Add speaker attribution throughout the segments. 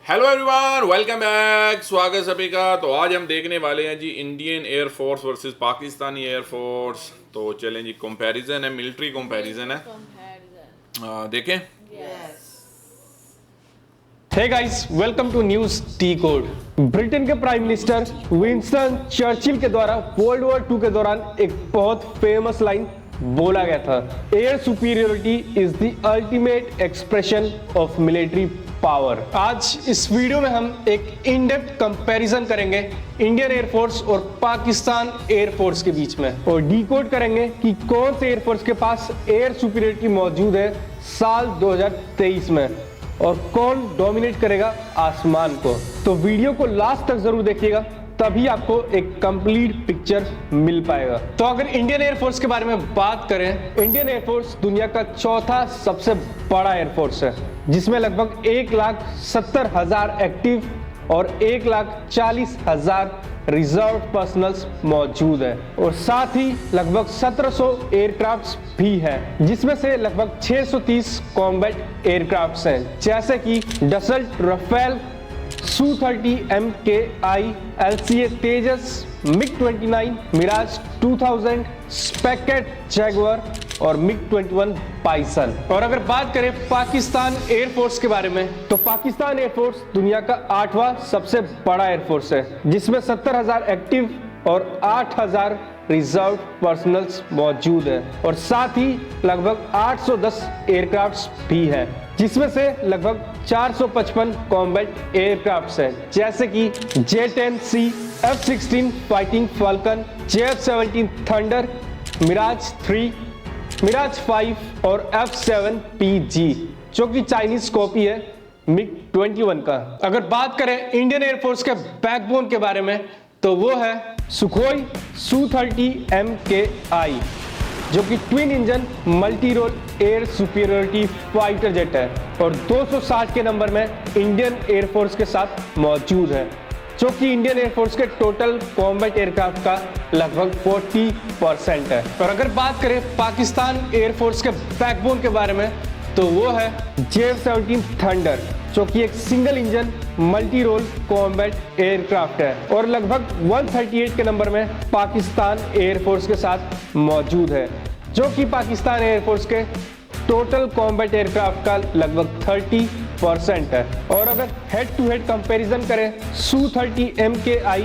Speaker 1: Hello everyone, welcome back. स्वागत सभी का। तो आज हम देखने वाले हैं जी Indian air force versus Pakistani air force. तो चलें जी, कंपैरिजन है, मिलिट्री कंपैरिजन है। देखें।
Speaker 2: Hey guys, welcome to news T code. Britain के प्राइम मिनिस्टर विंस्टन चर्चिल के द्वारा वर्ल्ड वॉर 2 के दौरान एक बहुत फेमस लाइन बोला गया था, air superiority is the ultimate expression of military power. आज इस वीडियो में हम एक इन डेप्थ कंपैरिजन करेंगे इंडियन एयरफोर्स और पाकिस्तान एयरफोर्स के बीच में, और डीकोड करेंगे कि कौन से एयरफोर्स के पास एयर सुपीरियरिटी मौजूद है साल 2023 में और कौन डोमिनेट करेगा आसमान को। तो वीडियो को लास्ट तक जरूर देखिएगा, तभी आपको एक कंप्लीट पिक्चर मिल पाएगा। तो अगर इंडियन एयरफोर्स के बारे में बात करें, इंडियन एयरफोर्स दुनिया का चौथा सबसे बड़ा एयरफोर्स है, जिसमें लगभग 1,70,000 एक्टिव और 1,40,000 रिजर्व पर्सनल्स मौजूद है, और साथ ही लगभग 1700 एयरक्राफ्ट्स भी हैं, जिसमें से लगभग 630 कॉम्बैट एयरक्राफ्ट्स हैं, जैसे कि डसल्ट, राफेल, Su-30 MKI, LCA तेजस, MiG-29, मिराज 2000, स्पेकेट जैगुआर और MiG-21 बाइसन। और अगर बात करें पाकिस्तान एयरफोर्स के बारे में, तो पाकिस्तान एयरफोर्स दुनिया का 8वां सबसे बड़ा एयरफोर्स है, जिसमें 70,000 एक्टिव और 8,000 रिजर्व पर्सनल्स मौजूद है, और साथ ही लगभग 810 एयरक्राफ्ट्स भी हैं, जिसमें से लगभग 455 कॉम्बैट एयरक्राफ्ट्स हैं, जैसे कि J-10C, F-16 Fighting Falcon, JF-17 Thunder, Mirage 3, Mirage 5 और F-7PG, जो कि चाइनीज कॉपी है MiG-21 का। अगर बात करें इंडियन एयरफोर्स के बैकबोन के बारे में, तो वो है सुखोई Su-30 MKI, जो कि twin engine multi role air superiority fighter jet है और 260 के नंबर में इंडियन एयरफोर्स के साथ मौजूद है, जो कि इंडियन एयरफोर्स के टोटल कॉम्बैट एयरक्राफ्ट का लगभग 40% है। और अगर बात करें पाकिस्तान एयरफोर्स के बैकबोन के बारे में, तो वो है JF-17 थंडर, जो कि एक single engine multi role combat aircraft है और लगभग 138 के नंबर में पाकिस्तान एयरफोर्स के साथ मौजूद है, जो कि पाकिस्तान एयरफोर्स के टोटल कॉम्बैट एयरक्राफ्ट का लगभग 30% है। और अगर हेड टू हेड कंपैरिजन करें Su-30 MKI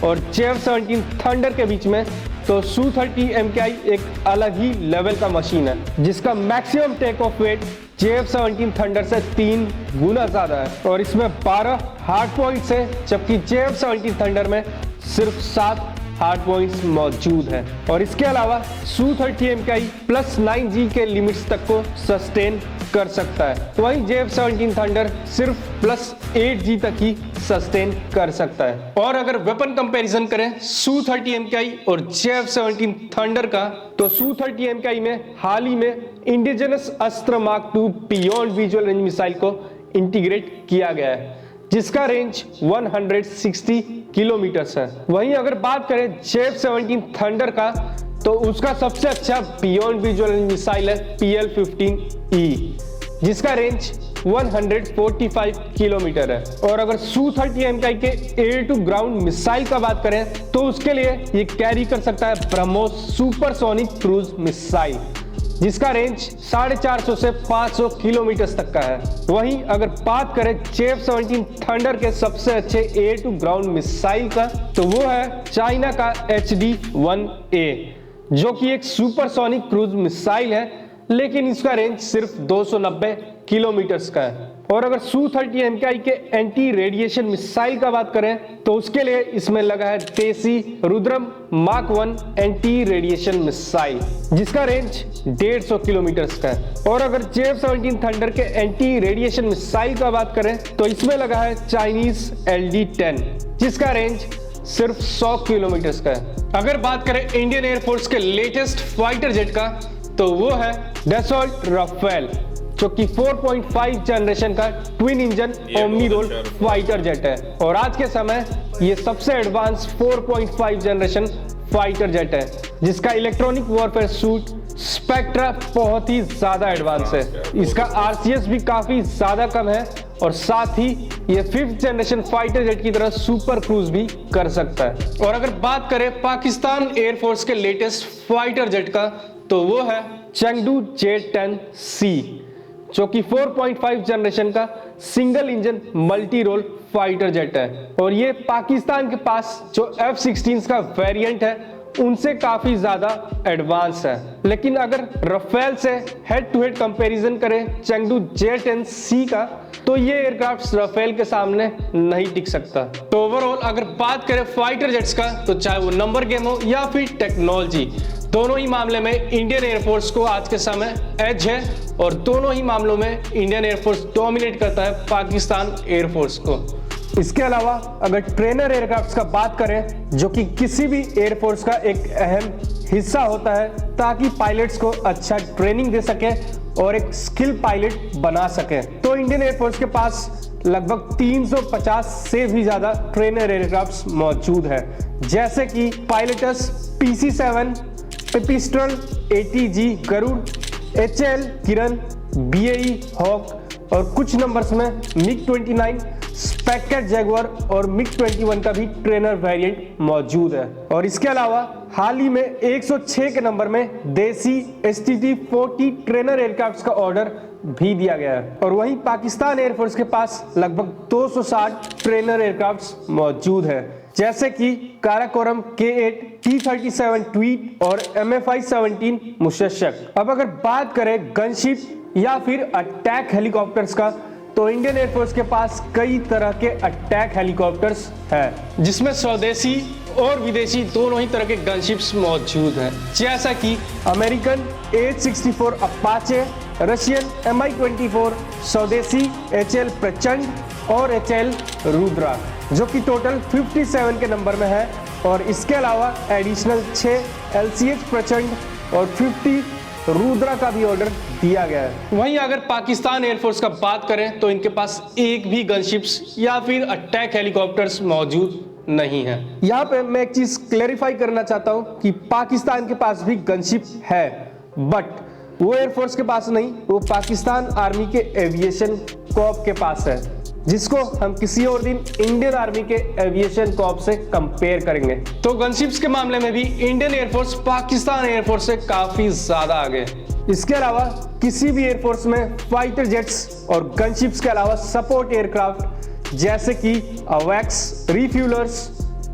Speaker 2: और JF-17 थंडर के बीच में, तो Su-30 MKI एक अलग ही लेवल का मशीन है, जिसका maximum take off weight JF-17 Thunder से 3 गुना ज्यादा है, और इसमें 12 हार्ड पॉइंट्स है, जबकि JF-17 थंडर में सिर्फ 7 हार्ड पॉइंट्स मौजूद हैं। और इसके अलावा Su-30 MKI +9G के लिमिट्स तक को सस्टेन कर सकता है, वहीं JF-17 थंडर सिर्फ +8G तक ही सस्टेन कर सकता है। और अगर वेपन कंपैरिजन करें Su-30 MKI और JF-17 थंडर का, तो Su-30 MKI में हाल ही में इंडिजिनस अस्त्र mark 2 beyond visual range missile को इंटीग्रेट किया गया है, जिसका रेंज 160 किलोमीटर है। वहीं अगर बात करें JF-17 थंडर का, तो उसका सबसे अच्छा बियॉन्ड विजुअल रेंज मिसाइल है PL-15E, जिसका रेंज 145 किलोमीटर है। और अगर Su-30 MKI के एयर टू ग्राउंड मिसाइल का बात करें, तो उसके लिए ये कैरी कर सकता है ब्रह्मोस सुपरसोनिक क्रूज मिसाइल, जिसका रेंज 450 से 500 किलोमीटर तक का है। वहीं अगर बात करें JF-17 थंडर के सबसे अच्छे एयर टू ग्राउंड मिसाइल का, तो वो है चाइना का HD-1A, जो कि एक सुपरसोनिक क्रूज मिसाइल है, लेकिन इसका रेंज सिर्फ 290 किलोमीटर का है। और अगर Su-30 MKI के एंटी रेडिएशन मिसाइल का बात करें, तो उसके लिए इसमें लगा है देसी Rudram mark 1 anti radiation missile, जिसका रेंज 150 किलोमीटर का है। और अगर JF-17 थंडर के एंटी रेडिएशन मिसाइल का बात करें, तो इसमें लगा है चाइनीज LD-10, जिसका रेंज सिर्फ 100 किलोमीटर का है। अगर बात करें इंडियन एयरफोर्स के लेटेस्ट फाइटर जेट का, तो वो है डसॉल्ट राफेल, जो कि 4.5 जनरेशन का twin engine omni role fighter jet है, और आज के समय ये सबसे एडवांस 4.5 जनरेशन फाइटर जेट है, जिसका इलेक्ट्रॉनिक वॉरफेयर सूट स्पेक्ट्रा बहुत ही ज्यादा एडवांस है। इसका RCS भी काफी ज्यादा कम है और साथ ही ये 5th जनरेशन फाइटर जेट की तरह सुपर क्रूज भी कर सकता है। और अगर बात करें पाकिस्तान एयरफोर्स के लेटेस्ट फाइटर जेट का, तो वो है चेंगडू J-10C, जो कि 4.5 जनरेशन का single engine multi role fighter jet है। और ये पाकिस्तान के पास जो F-16 का वेरिएंट है उनसे काफी ज्यादा एडवांस है। लेकिन अगर रफेल से हेड टू हेड कंपैरिजन करें चेंगडू J-10C का, तो ये एयरक्राफ्ट रफेल के सामने नहीं टिक सकता। तो ओवरऑल अगर बात करें फाइटर जेट्स का, तो चाहे वो नंबर गेम हो या फिर टेक्नोलॉजी, दोनों ही मामले में इंडियन एयरफोर्स को आज के समय एज है और दोनों ही मामलों में इंडियन एयरफोर्स डोमिनेट करता है पाकिस्तान एयरफोर्स को। इसके अलावा अगर ट्रेनर एयरक्राफ्ट्स का बात करें, जो कि किसी भी एयरफोर्स का एक अहम हिस्सा होता है ताकि पायलट्स को अच्छा ट्रेनिंग दे सके और एक स्किल पायलट बना सके, तो इंडियन एयरफोर्स के पास लगभग 350 से भी ज्यादा ट्रेनर एयरक्राफ्ट्स मौजूद है, जैसे कि Pilatus PC-7, Pipistrel, ATG Garud, HAL Kiran, BAE Hawk और कुछ नंबर्स में MiG-29, स्पेक्टर जैगुआर और MiG-21 का भी ट्रेनर वेरिएंट मौजूद है। और इसके अलावा हाल ही में 106 के नंबर में देसी STT-40 ट्रेनर एयरक्राफ्ट्स का ऑर्डर भी दिया गया है। और वहीं पाकिस्तान एयरफोर्स के पास लगभग 260 ट्रेनर एयरक्राफ्ट्स मौजूद है, जैसे कि काराकोरम K-8, T-37 ट्वीट और MFI-17 मुशस्सक। अब अगर बात करें गनशिप या फिर अटैक हेलीकॉप्टर्स का, तो इंडियन एयरफोर्स के पास कई तरह के अटैक हेलीकॉप्टर्स हैं, जिसमें स्वदेशी और विदेशी दोनों ही तरह के गनशिप्स मौजूद हैं, जैसा कि American AH-64 Apache, Russian Mi-24, स्वदेशी HAL प्रचंड और HAL रुद्रा, जो कि टोटल 57 के नंबर में है। और इसके अलावा एडिशनल 6 LCH प्रचंड और 50 रुद्रा का भी ऑर्डर दिया गया है। वहीं अगर पाकिस्तान एयरफोर्स का बात करें, तो इनके पास एक भी गनशिप्स या फिर अटैक हेलीकॉप्टर्स मौजूद नहीं है। यहाँ पे मैं एक चीज क्लेरिफाई करना चाहता हूँ कि पाकिस्तान के पास भी गनशिप है, बट वो एयरफोर्स के पास नहीं, वो पाकिस्तान आर्मी के एविएशन कॉर्प के पास है, जिसको हम किसी और दिन इंडियन आर्मी के एविएशन कॉर्प से कंपेयर करेंगे। तो गनशिप्स के मामले में भी इंडियन एयरफोर्स पाकिस्तान एयरफोर्स से काफी ज्यादा आगे। इसके अलावा किसी भी एयरफोर्स में फाइटर जेट्स और गनशिप्स के अलावा सपोर्ट एयरक्राफ्ट जैसे कि अवैक्स, रिफ्यूलर्स,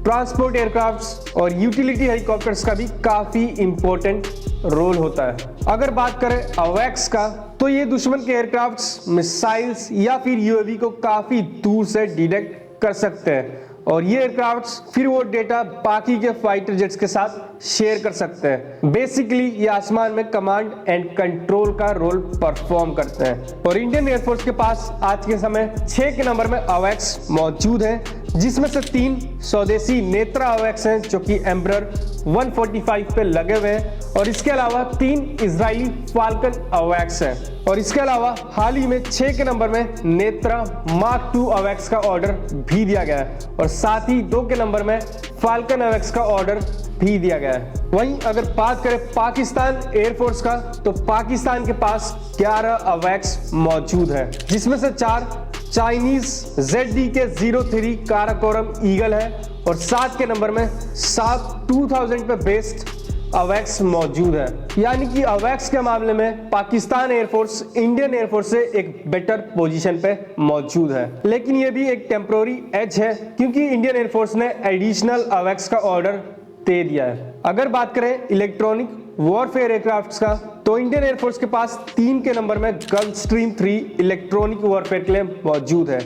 Speaker 2: ट्रांसपोर्ट एयरक्राफ्ट्स और यूटिलिटी हेलीकॉप्टर्स का भी काफी इंपॉर्टेंट रोल होता है। अगर बात करें अवैक्स का, तो ये दुश्मन के एयरक्राफ्ट्स, मिसाइल्स या फिर UAV को काफी दूर से डिटेक्ट कर सकते हैं और ये एयरक्राफ्ट्स फिर वो डेटा बाकी के फाइटर जेट्स के साथ शेयर कर सकते हैं। बेसिकली ये आसमान में कमांड एंड कंट्रोल का रोल परफॉर्म करते हैं। और इंडियन एयरफोर्स के पास आज के समय 6 के नंबर में अवैक्स मौजूद हैं, जिसमें से 3 स्वदेशी नेत्रा अवैक्स हैं जो कि एम्बरर 145 पे लगे हुए हैं, और इसके अलावा 3 इजरायली फाल्कन अवैक्स हैं। और इसके अलावा हाल ही में 6 के नंबर में नेत्रा मार्क 2 अवैक्स का ऑर्डर भी दिया गया है, और साथ ही 2 के नंबर में फाल्कन अवैक्स का ऑर्डर भी दिया गया है। वहीं अगर बात करें पाकिस्तान एयरफोर्स का, तो पाकिस्तान के पास 11 अवैक्स मौजूद है, जिसमें से 4 चाइनीज ZDK-03 काराकोरम ईगल है, और 7 के नंबर में 7 2000 पे बेस्ड अवैक्स मौजूद है। यानी कि अवैक्स के मामले में पाकिस्तान एयरफोर्स इंडियन एयरफोर्स से एक बेटर पोजीशन पे मौजूद है, लेकिन ये भी एक टेम्पररी एज है क्योंकि इंडियन एयरफोर्स ने एडिशनल अवैक्स का ऑर्डर दे दिया है। अगर बात करें इलेक्ट्रॉनिक वॉरफेयर एयरक्राफ्ट्स का, तो इंडियन एयरफोर्स के पास 3 के नंबर में गलस्ट्रीम 3 इलेक्ट्रॉनिक वॉरफेयर के लिए मौजूद है।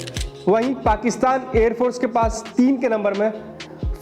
Speaker 2: वहीं पाकिस्तान एयरफोर्स के पास 3 के नंबर में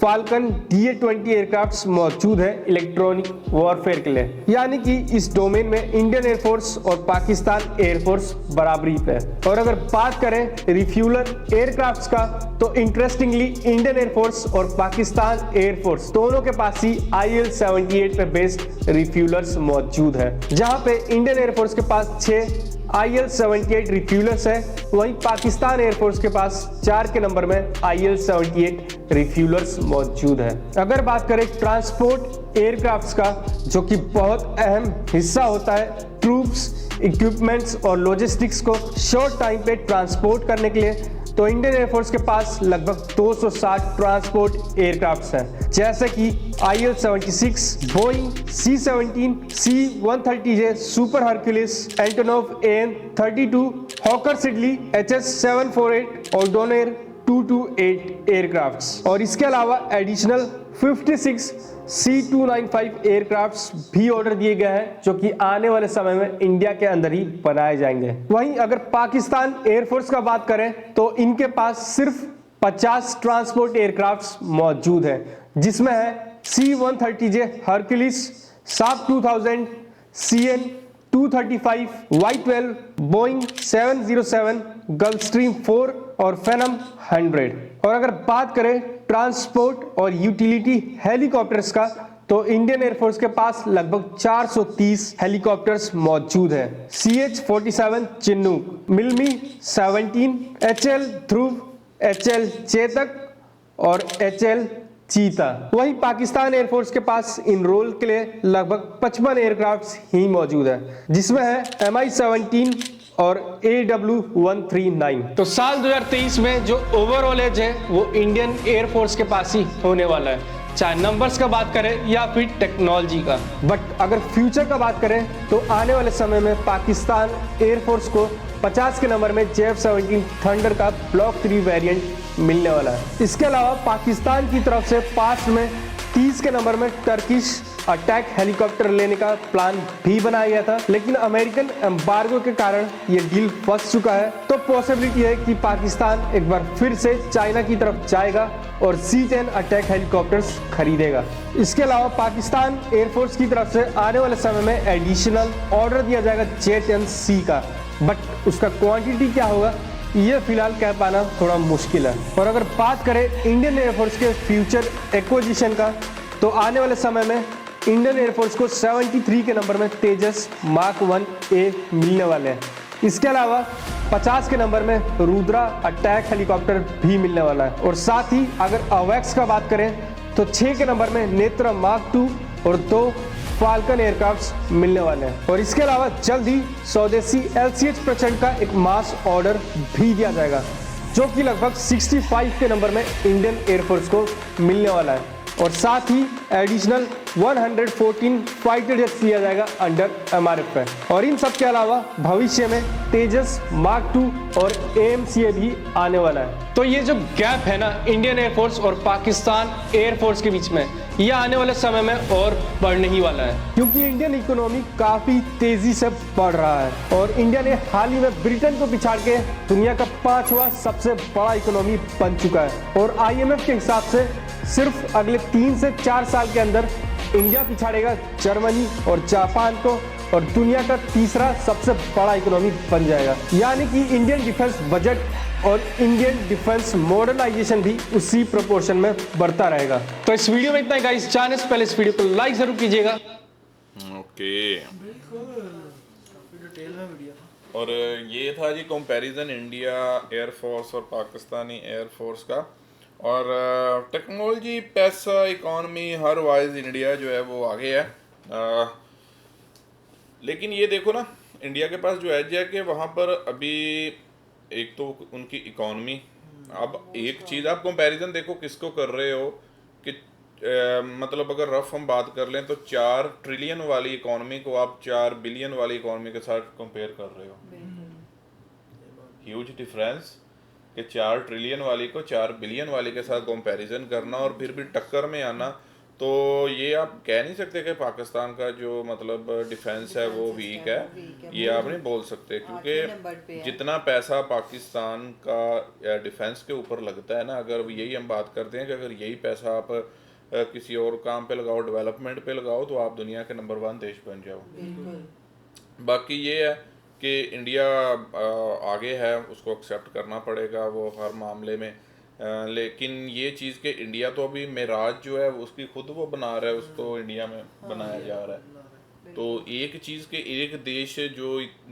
Speaker 2: फाल्कन DA-20 एयरक्राफ्ट्स मौजूद है इलेक्ट्रॉनिक वॉरफेयर के लिए। यानी कि इस डोमेन में इंडियन एयरफोर्स और पाकिस्तान एयरफोर्स बराबरी पे है। और अगर बात करें रिफ्यूलर एयरक्राफ्ट्स का, तो इंटरेस्टिंगली इंडियन एयरफोर्स और पाकिस्तान एयरफोर्स दोनों के पास ही IL-78 पे बेस्ड रिफ्यूलर्स मौजूद है, जहां पे इंडियन एयरफोर्स के पास 6 IL-78 रिफ्यूलर्स है, वहीं पाकिस्तान एयरफोर्स के पास 4 के नंबर में IL-78 रिफ्यूलर्स मौजूद है। अगर बात करें ट्रांसपोर्ट एयरक्राफ्ट्स का, जो कि बहुत अहम हिस्सा होता है ट्रूप्स, इक्विपमेंट्स और लॉजिस्टिक्स को शॉर्ट टाइम पे ट्रांसपोर्ट करने के लिए, तो इंडियन एयरफोर्स के पास लगभग 260 ट्रांसपोर्ट एयरक्राफ्ट्स हैं, जैसे कि IL-76, Boeing C-17, C-130J super Hercules, Antonov AN-32, hawker Siddeley, HS-748 और डोनेर 228 एयरक्राफ्ट्स, और इसके अलावा एडिशनल 56 C-295 एयरक्राफ्ट्स भी ऑर्डर दिए गए हैं, जो कि आने वाले समय में इंडिया के अंदर ही बनाए जाएंगे। वहीं अगर पाकिस्तान एयरफोर्स का बात करें तो इनके पास सिर्फ 50 ट्रांसपोर्ट एयरक्राफ्ट्स मौजूद हैं, जिसमें है C-130J हरक्यूलिस, साब 2000, CN-235, Y-12, बोइंग 707, गल्फस्ट्रीम 4 और फेनम 100। और अगर बात करें ट्रांसपोर्ट और यूटिलिटी हेलीकॉप्टर्स का, तो इंडियन एयरफोर्स के पास लगभग 430 हेलीकॉप्टर्स मौजूद हैं। CH-47 चिन्नूक, मिल्मी 17, HL ध्रुव, HL चेतक और HL चीता। वहीं पाकिस्तान एयरफोर्स के पास इन रोल के लिए लगभग 55 एयरक्राफ्ट्स ही मौजूद है, जिसमें है MI-17 और AW139। तो साल 2023 में जो ओवरऑल एज है वो इंडियन एयरफोर्स के पास ही होने वाला है, चाहे नंबर्स का बात करें या फिर टेक्नोलॉजी का। बट अगर फ्यूचर का बात करें तो आने वाले समय में पाकिस्तान एयरफोर्स को 50 के नंबर में JF-17 थंडर का ब्लॉक 3 वेरिएंट मिलने वाला है। इसके अलावा पाकिस्तान की तरफ से पास्ट में 30 के नंबर में टर्किश अटैक हेलीकॉप्टर लेने का प्लान भी बनाया गया था, लेकिन अमेरिकन एम्बार्गो के कारण ये डील फंस चुका है। तो पॉसिबिलिटी है कि पाकिस्तान एक बार फिर से चाइना की तरफ जाएगा और C-10 अटैक हेलीकॉप्टर्स खरीदेगा। इसके अलावा पाकिस्तान एयरफोर्स की तरफ से आने वाले समय में एडिशनल ऑर्डर दिया जाएगा J-10C का, बट उसका क्वांटिटी क्या होगा ये फिलहाल कह पाना थोड़ा मुश्किल है। और अगर बात करें इंडियन एयरफोर्स के फ्यूचर एक्विजिशन का, तो आने वाले समय में इंडियन एयरफोर्स को 73 के नंबर में तेजस मार्क 1A मिलने वाले हैं। इसके अलावा 50 के नंबर में रुद्रा अटैक हेलीकॉप्टर भी मिलने वाला है, और साथ ही अगर अवैक्स का बात करें तो 6 के नंबर में नेत्रा मार्क 2 और 2 फाल्कन एयरक्राफ्ट्स मिलने वाले हैं। और इसके अलावा जल्द ही स्वदेशी LCH प्रचंड का एक मास ऑर्डर भी दिया जाएगा, जो कि लगभग 65 के नंबर में इंडियन एयरफोर्स को मिलने वाला है, और साथ ही एडिशनल 114 फाइटर जेट्स लिया जाएगा अंडर MRF पे। और इन सब के अलावा भविष्य में तेजस मार्क 2 और AMCA भी आने वाला है। तो ये जो गैप है ना इंडियन एयरफोर्स और पाकिस्तान एयरफोर्स के बीच में, ये आने वाले समय में और बढ़ने ही वाला है, क्योंकि इंडियन इकोनॉमी काफी तेजी से बढ़ रहा है और इंडिया ने हाल ही में ब्रिटेन को पिछाड़ के दुनिया का 5वां सबसे बड़ा इकोनॉमी बन चुका है। और IMF के हिसाब से सिर्फ अगले 3 से 4 साल के अंदर इंडिया पिछाड़ेगा जर्मनी और जापान को और दुनिया का तीसरा सबसे बड़ा इकोनॉमी बन जाएगा। यानी कि इंडियन डिफेंस बजट और इंडियन डिफेंस मॉडर्नाइजेशन भी उसी प्रोपोर्शन में बढ़ता रहेगा। तो इस वीडियो में इतना ही गाइस, जाने से पहले इस वीडियो को लाइक जरूर कीजिएगा।
Speaker 1: ओके, और ये था जी कंपैरिजन इंडिया एयरफोर्स और पाकिस्तानी एयरफोर्स का। और टेक्नोलॉजी, पैसा, इकॉनमी हर वाइज इंडिया जो है वो आगे है। लेकिन ये देखो ना, इंडिया के पास जो एज है कि वहाँ पर अभी एक तो उनकी इकॉनमी, अब एक चीज़ आप कंपैरिजन देखो किसको कर रहे हो कि मतलब अगर रफ हम बात कर लें तो 4 ट्रिलियन वाली इकॉनमी को आप 4 बिलियन वाली इकॉनमी के साथ कंपेयर कर रहे हो। ह्यूज डिफरेंस कि 4 ट्रिलियन वाली को 4 बिलियन वाली के साथ कंपैरिजन करना और फिर भी टक्कर में आना, तो ये आप कह नहीं सकते कि पाकिस्तान का जो मतलब डिफेंस है वो वीक है, ये आप नहीं बोल सकते, क्योंकि जितना पैसा पाकिस्तान का डिफेंस के ऊपर लगता है ना, अगर यही हम बात करते हैं कि अगर यही पैसा आप किसी और काम पे लगाओ, डेवलपमेंट पे लगाओ, तो आप दुनिया के नंबर 1 देश बन जाओ। बाकी ये है कि इंडिया आगे है, उसको एक्सेप्ट करना पड़ेगा वो हर मामले में। लेकिन ये चीज़ कि इंडिया तो अभी मेराज जो है उसकी खुद वो बना रहा है, उसको इंडिया में बनाया जा रहा है। तो एक चीज़ के एक देश जो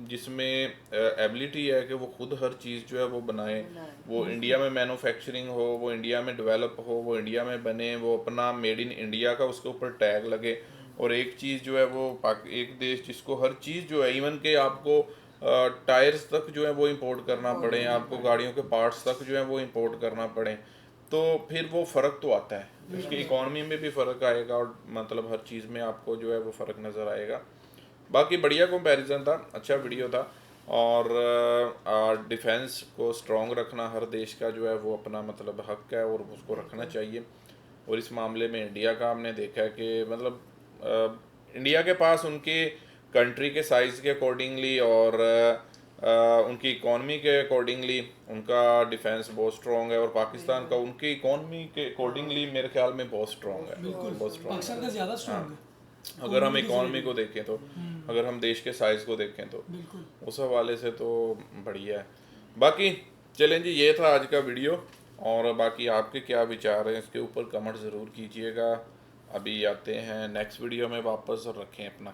Speaker 1: जिसमें एबिलिटी है कि वो खुद हर चीज़ जो है वो बनाए, वो इंडिया में मैन्युफैक्चरिंग हो, वो इंडिया में डेवलप हो, वो इंडिया में बने, वो अपना मेड इन इंडिया का उसके ऊपर टैग लगे। और एक चीज़ जो है वो एक देश जिसको हर चीज़ जो है, इवन के आपको टायर्स तक जो है वो इंपोर्ट करना पड़े, आपको गाड़ियों के पार्ट्स तक जो है वो इंपोर्ट करना पड़े, तो फिर वो फ़र्क तो आता है, उसकी इकॉनमी में भी फ़र्क आएगा और मतलब हर चीज़ में आपको जो है वो फ़र्क नज़र आएगा। बाकी बढ़िया कंपैरिजन था, अच्छा वीडियो था। और डिफेंस को स्ट्रॉन्ग रखना हर देश का जो है वो अपना मतलब हक है और उसको रखना चाहिए। और इस मामले में इंडिया का हमने देखा है कि मतलब इंडिया के पास उनके कंट्री के साइज़ के अकॉर्डिंगली और उनकी इकॉनमी के अकॉर्डिंगली उनका डिफेंस बहुत स्ट्रॉन्ग है, और पाकिस्तान का उनकी इकॉनमी के अकॉर्डिंगली मेरे ख्याल में बहुत स्ट्रॉन्ग है, बहुत स्ट्रॉन्ग
Speaker 3: पाकिस्तान का ज़्यादा स्ट्रॉन्ग है
Speaker 1: अगर हम इकॉनमी को देखें तो, अगर हम देश के साइज़ को देखें तो
Speaker 3: बिल्कुल।
Speaker 1: उस हवाले से तो बढ़िया है। बाकी चलें जी, ये था आज का वीडियो, और बाकी आपके क्या विचार हैं इसके ऊपर कमेंट ज़रूर कीजिएगा। अभी आते हैं नेक्स्ट वीडियो में वापस, और रखें अपना